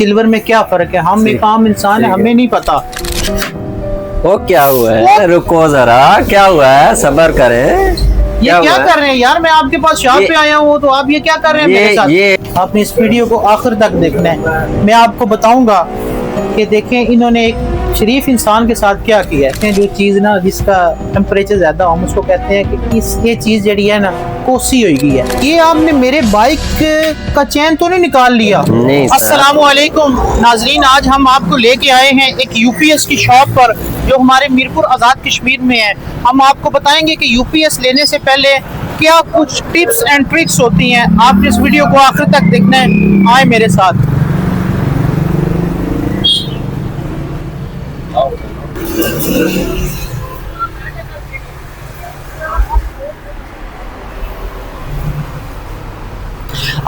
Silver में क्या फर्क है? हम एक आम इंसान है, हमें नहीं पता। वो क्या हुआ है? रुको जरा, क्या हुआ है? सब्र करें। ये क्या कर रहे हैं यार? मैं आपके पास शॉप पे आया हूँ तो आप ये क्या कर रहे हैं मेरे साथ? आपने इस वीडियो को आखिर तक देखना है। मैं आपको बताऊंगा कि देखें इन्होंने एक शरीफ इंसान के साथ क्या किया है। जो चीज़ ना जिसका टेम्परेचर ज्यादा हो, हम उसको कहते हैं कि ये चीज़ जड़ी है ना कोसी हो गई है। ये आपने मेरे बाइक का चैन तो नहीं निकाल लिया? अस्सलामु अलैकुम नाजरीन, आज हम आपको लेके आए हैं एक यूपीएस की शॉप पर जो हमारे मीरपुर आज़ाद कश्मीर में है। हम आपको बताएंगे कि यूपीएस लेने से पहले क्या कुछ टिप्स एंड ट्रिक्स होती हैं। आपने इस वीडियो को आखिर तक देखना है, आए मेरे साथ।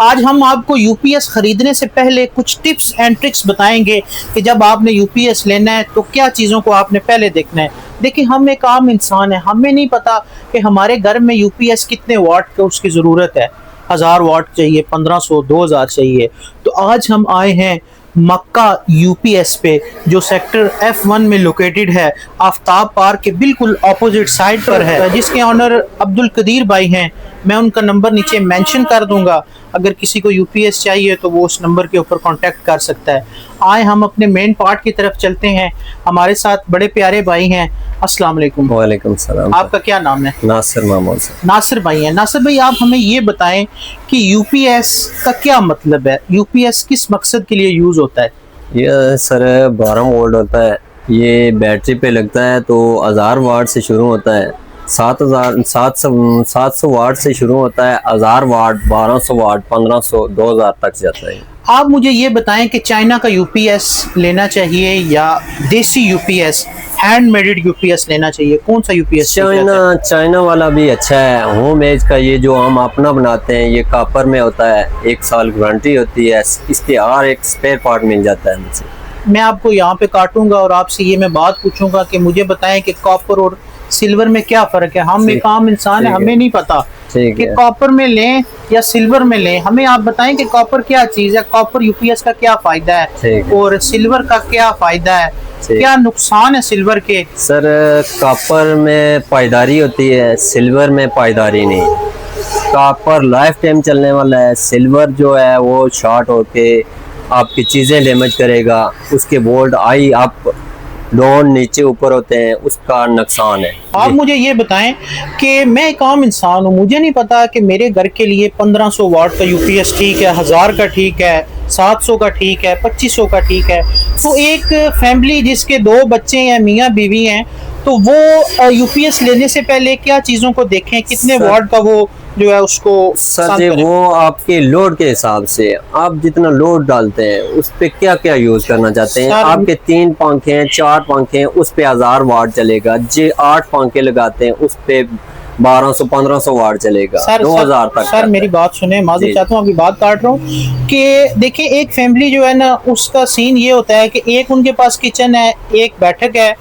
आज हम आपको यूपीएस खरीदने से पहले कुछ टिप्स एंड ट्रिक्स बताएंगे कि जब आपने यूपीएस लेना है तो क्या चीज़ों को आपने पहले देखना है। देखिए, हम एक आम इंसान है, हमें नहीं पता कि हमारे घर में यूपीएस कितने वाट का उसकी ज़रूरत है। 1000 वाट चाहिए, 1500, 2000 चाहिए। तो आज हम आए हैं मक्का यूपीएस पे जो सेक्टर F1 में लोकेटेड है, आफ्ताब पार्क के बिल्कुल ऑपोजिट साइड पर है, जिसके ऑनर अब्दुल कदीर भाई हैं। मैं उनका नंबर नीचे मेंशन कर दूंगा, अगर किसी को यूपीएस चाहिए तो वो उस नंबर के ऊपर कांटेक्ट कर सकता है। आए हम अपने मेन पार्ट की तरफ चलते हैं। हमारे साथ बड़े प्यारे भाई हैं। अस्सलाम वालेकुम। वालेकुम सलाम। आपका क्या नाम है? नासिर मामूद। नासिर भाई हैं। नासिर भाई, आप हमें ये बताएं कि यूपीएस का क्या मतलब है? यूपीएस किस मकसद के लिए यूज होता है? ये सर 12 वोल्ट होता है। ये बैटरी पे लगता है तो 1000 वाट से शुरू होता है। 700 वाट से शुरू होता है। 1000 वाट, 1200 वाट, 1500, 2000 तक जाता है। आप मुझे ये बताएं कि चाइना का यूपीएस लेना चाहिए या देसी यूपीएस, हैंडमेड यूपीएस लेना चाहिए? कौन सा यूपीएस? चाइना वाला भी अच्छा है। होम एज का ये जो हम अपना बनाते हैं ये कॉपर में होता है। 1 साल गारंटी होती है। इसके हर एक स्पेयर पार्ट मिल जाता है मुझसे। मैं आपको यहाँ पे काटूंगा और आपसे ये मैं बात पूछूंगा कि मुझे बताएं कि कॉपर और सिल्वर में क्या फर्क है। हम एक आम इंसान है, हमें नहीं पता कि कॉपर में लें या सिल्वर में लें। हमें आप बताएं कि कॉपर क्या चीज है, कॉपर यूपीएस का क्या फायदा है और सिल्वर का क्या फायदा है, क्या नुकसान है सिल्वर के? सर, कॉपर में पायदारी होती है, सिल्वर में पायदारी नहीं। कॉपर लाइफ टाइम चलने वाला है। सिल्वर जो है वो शॉर्ट होके आपकी चीजें डैमेज करेगा। उसके वोल्ट आई अप डाउन नीचे ऊपर होते हैं, उसका नुकसान है। आप मुझे ये बताएं कि मैं एक आम इंसान हूँ, मुझे नहीं पता कि मेरे घर के लिए 1500 वाट का यूपीएस ठीक है, 1000 का ठीक है, 700 का ठीक है, 2500 का ठीक है। तो एक फैमिली जिसके 2 बच्चे हैं, मियाँ बीवी हैं, तो वो यूपीएस लेने से पहले क्या चीज़ों को देखें? कितने वाट का वो जो है उसको? सर, वो आपके लोड के हिसाब से, आप जितना लोड डालते हैं उस पे क्या क्या यूज करना चाहते हैं। आपके 3 पंखे हैं, 4 पंखे हैं, उस पे 1000 वाट चलेगा। जे 8 पंखे लगाते हैं उस पे 1200-1500 वाट चलेगा। 2000 तक। सर मेरी बात सुने, माजूर चाहता हूँ, आपकी बात काट रहा हूँ कि देखिए एक फैमिली जो है ना उसका सीन ये होता है कि एक उनके पास किचन है, एक बैठक है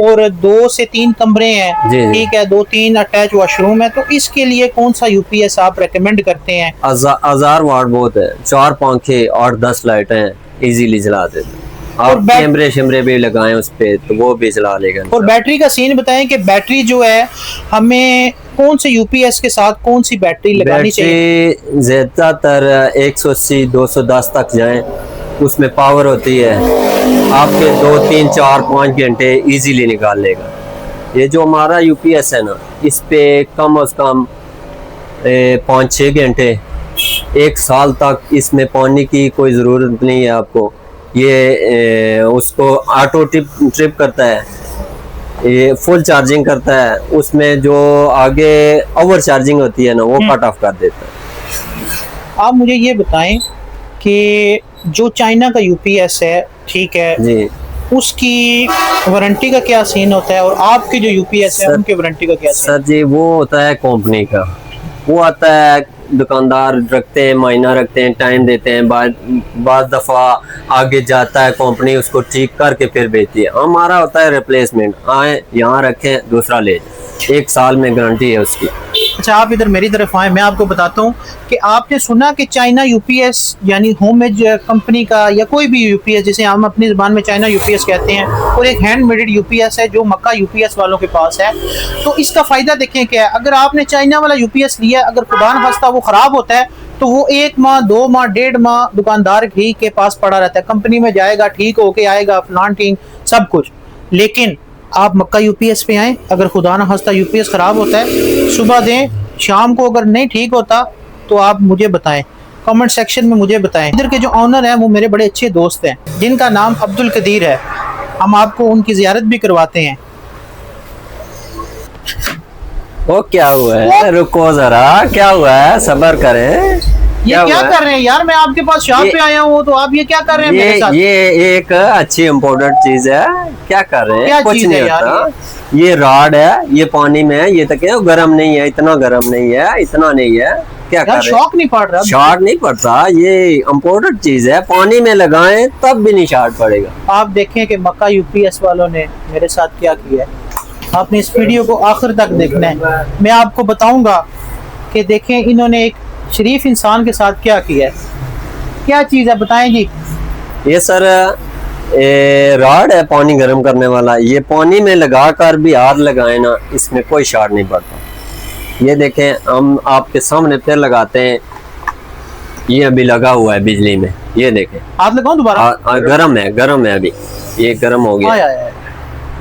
और 2 से 3 कमरे हैं, ठीक है, 2-3 अटैच वॉशरूम है। तो इसके लिए कौन सा यूपीएस आप रेकमेंड करते हैं? 1000 वाट बहुत है। 4 पंखे और 10 लाइटें इजीली जला देते हैं। और कैमरे शिमरे भी लगाएं उस पे तो वो भी चला लेगा। और बैटरी का सीन बताएं कि बैटरी जो है हमें कौन से यूपीएस के साथ कौन सी बैटरी लगानी चाहिए? ज्यादातर 180, 210 तक जाएं, उसमें पावर होती है। आपके 2, 3, 4, 5 घंटे इजीली निकाल लेगा। ये जो हमारा यूपीएस है ना, इस पे कम से कम 5-6 घंटे, 1 साल तक इसमें पानी की कोई ज़रूरत नहीं है आपको। ये उसको ऑटो ट्रिप करता है, ये फुल चार्जिंग करता है। उसमें जो आगे ओवर चार्जिंग होती है ना वो कट ऑफ कर देता है। आप मुझे ये बताएं कि जो चाइना का यूपीएस है, ठीक है जी, उसकी वारंटी का क्या सीन होता है और आपके जो यूपीएस है उनकी वारंटी का क्या सीन? सर जी, वो होता है कंपनी का। वो आता है, दुकानदार रखते हैं, महीना रखते हैं, टाइम देते हैं, बाद दफ़ा आगे जाता है कंपनी, उसको ठीक करके फिर बेचती है। हमारा होता है रिप्लेसमेंट। आए यहाँ रखें, दूसरा ले जाए। 1 साल में गारंटी है उसकी। अच्छा, आप इधर मेरी तरफ आए, मैं आपको बताता हूँ कि आपने सुना कि चाइना यूपीएस यानी होममेड कंपनी का या कोई भी यूपीएस, जिसे हम अपनी ज़बान में चाइना यूपीएस कहते हैं, और एक हैंडमेड यूपीएस है जो मक्का यूपीएस वालों के पास है। तो इसका फ़ायदा देखें क्या है। अगर आपने चाइना वाला यूपीएस लिया, अगर खुदा न खास्ता वो ख़राब होता है तो वो 1 माह 2 माह 1.5 माह दुकानदार ही के पास पड़ा रहता है। कंपनी में जाएगा, ठीक होके आएगा, फलान ठीक सब कुछ। लेकिन आप मक्का यूपीएस पे आएँ, अगर खुदा न खास्ता यूपीएस ख़राब होता है, सुबह दें, शाम को अगर नहीं ठीक होता तो आप मुझे बताएं, कमेंट सेक्शन में मुझे बताएं। इधर के जो ऑनर हैं वो मेरे बड़े अच्छे दोस्त हैं जिनका नाम अब्दुल कदीर है। हम आपको उनकी ज़ियारत भी करवाते हैं। वो क्या हुआ है, रुको जरा, क्या हुआ है, सब्र करें। ये क्या कर रहे हैं यार, मैं आपके पास शॉप पे आया हूँ तो आप ये क्या कर रहे हैं मेरे साथ? ये एक अच्छी इम्पोर्टेंट चीज है। क्या कर रहे हैं? क्या कुछ चीज़ नहीं है यार होता। ये रॉड है, ये पानी में है, ये तक है, गर्म नहीं है, इतना गर्म नहीं है, इतना नहीं है। क्या कर रहे हैं? शॉक नहीं पड़ रहा? शॉर्ट नहीं पड़ता, ये इम्पोर्टेंट चीज है। पानी में लगाएं तब भी नहीं शॉर्ट पड़ेगा। आप देखें कि मक्का यूपीएस वालों ने मेरे साथ क्या किया है। आपने इस वीडियो को आखिर तक देखना है। मैं आपको बताऊंगा कि देखें इन्होंने एक शरीफ इंसान के साथ क्या किया है। क्या चीज़ है बताएं जी। ये सर रॉड है पानी गर्म करने वाला। ये पानी में लगाकर भी हाथ लगाए ना, इसमें कोई शॉर्ट नहीं पड़ता। ये देखें, हम आपके सामने फिर लगाते हैं। ये अभी लगा हुआ है बिजली में, ये देखें। हाथ लगाऊं दोबारा? गर्म है, गर्म है अभी। ये गर्म हो गया,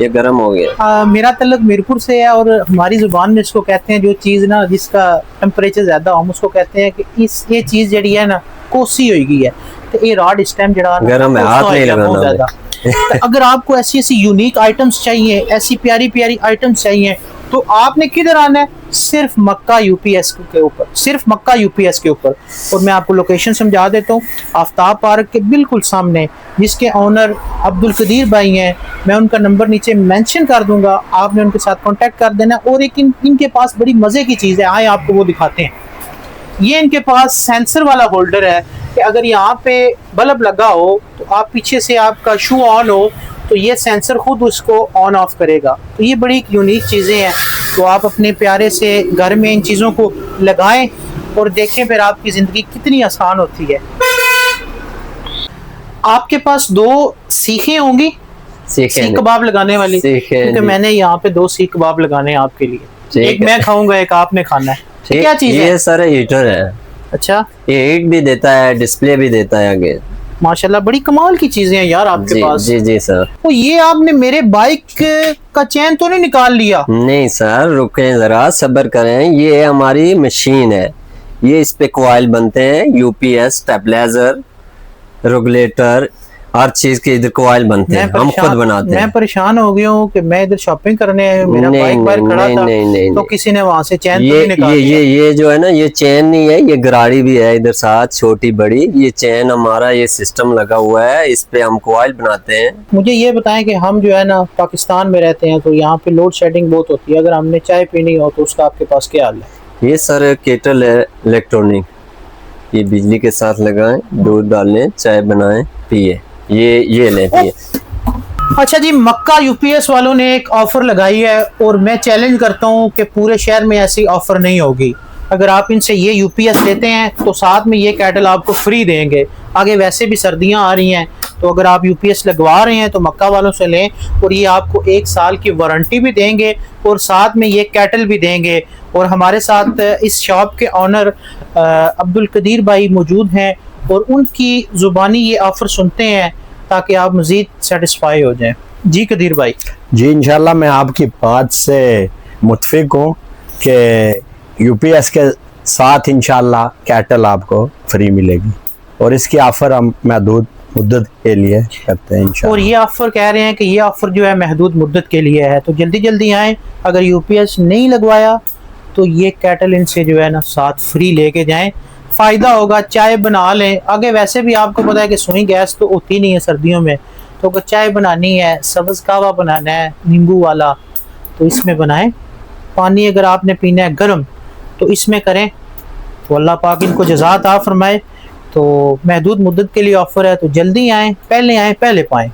ये गर्म हो गया। मेरा तल्लुक मीरपुर से है और हमारी जुबान में इसको कहते हैं, जो चीज़ ना जिसका टेम्परेचर ज़्यादा हम उसको कहते हैं कि ये चीज़ जड़ी है ना कोसी हो गई है। तो ये रॉड इस टाइम जड़ा गर्म है, हाथ नहीं लगाना। तो अगर आपको ऐसी ऐसी यूनिक आइटम्स चाहिए, ऐसी प्यारी प्यारी आइटम्स चाहिए, तो आपने किधर आना है? सिर्फ मक्का यूपीएस के ऊपर, सिर्फ मक्का यूपीएस के ऊपर। और मैं आपको लोकेशन समझा देता हूँ। आफ्ताब पार्क के बिल्कुल सामने, जिसके ऑनर अब्दुल कदीर भाई हैं। मैं उनका नंबर नीचे मेंशन कर दूंगा, आपने उनके साथ कांटेक्ट कर देना। और एक इनके पास बड़ी मज़े की चीज़ है, आए आपको वो दिखाते हैं। ये इनके पास सेंसर वाला होल्डर है कि अगर यहाँ पे बल्ब लगा हो तो आप पीछे से आपका शू ऑन हो तो ये सेंसर खुद उसको ऑन ऑफ करेगा। तो ये बड़ी यूनिक चीज़ें हैं। तो आप अपने प्यारे से घर में इन चीज़ों को लगाएं और देखें फिर आपकी ज़िंदगी कितनी आसान होती है। आपके पास 2 सीखें होंगी, सीख कबाब लगाने वाली, क्योंकि मैंने यहाँ पे 2 सीख कबाब लगाने हैं आपके लिए। एक मैं खाऊंगा, एक आपने खाना है। क्या चीज़ है? ये सर हीटर है। अच्छा, ये हीट भी देता है, डिस्प्ले भी देता है आगे। माशाल्लाह, बड़ी कमाल की चीजें हैं यार आपके पास। जी जी सर। तो ये आपने मेरे बाइक का चैन तो नहीं निकाल लिया? नहीं सर, रुकें जरा, सब्र करें। ये हमारी मशीन है, ये इस पे कॉइल बनते हैं। यूपीएस, स्टेबलाइजर, रेगुलेटर, हर चीज के इधर कॉइल बनते हैं, हम खुद बनाते हैं। मैं परेशान हो गया हूँ कि मैं इधर शॉपिंग करने मेरा बाइक बाहर खड़ा था, तो किसी ने वहां से चैन तो नहीं निकाल दिया। ये जो है ना, ये चैन नहीं है, ये गराड़ी भी है इधर साथ, छोटी बड़ी। ये चैन हमारा ये सिस्टम लगा हुआ है, इस पे हम कॉइल बनाते हैं। मुझे ये बताएं कि हम जो है ना पाकिस्तान में रहते हैं, तो यहाँ पे लोड शेडिंग बहुत होती है। अगर हमने चाय पीनी हो तो उसका आपके पास क्या हाल है? ये सर केटल है इलेक्ट्रॉनिक, ये बिजली के साथ लगाएं, दूध डालें, चाय बनाएं, पिए। ये लें, पिए। अच्छा जी, मक्का यूपीएस वालों ने एक ऑफर लगाई है और मैं चैलेंज करता हूँ कि पूरे शहर में ऐसी ऑफर नहीं होगी। अगर आप इनसे ये यूपीएस लेते हैं तो साथ में ये केटल आपको फ्री देंगे। आगे वैसे भी सर्दियां आ रही हैं, तो अगर आप यूपीएस लगवा रहे हैं तो मक्का वालों से लें, और ये आपको 1 साल की वारंटी भी देंगे और साथ में ये केटल भी देंगे। और हमारे साथ इस शॉप के ऑनर अब्दुल कदीर भाई मौजूद हैं और उनकी ज़ुबानी ये ऑफ़र सुनते हैं ताकि आप मज़ीद सेटिस्फाई हो जाएं। जी कदीर भाई। जी इंशाल्लाह मैं आपकी बात से मुत्फिक हूँ कि यूपीएस के साथ इंशाल्लाह केटल आपको फ्री मिलेगी, और इसकी ऑफ़र हम महदूद मुद्दत के लिए करते हैं इंशाल्लाह। और ये ऑफ़र कह रहे हैं कि ये ऑफ़र जो है महदूद मुद्दत के लिए है, तो जल्दी जल्दी आएँ। अगर यूपीएस नहीं लगवाया तो ये केटल इनसे जो है ना साथ फ्री लेके जाएँ, फ़ायदा होगा। चाय बना लें, आगे वैसे भी आपको पता है कि सुई गैस तो होती नहीं है सर्दियों में, तो अगर चाय बनानी है, सब्ज़ कहवा बनाना है नींबू वाला, तो इसमें बनाएं। पानी अगर आपने पीना है गर्म तो इसमें करें, तो अल्लाह पाक इनको जज़ा अता फरमाए। तो महदूद मुद्दत के लिए ऑफ़र है, तो जल्दी आएँ, पहले आएँ पहले पाएँ।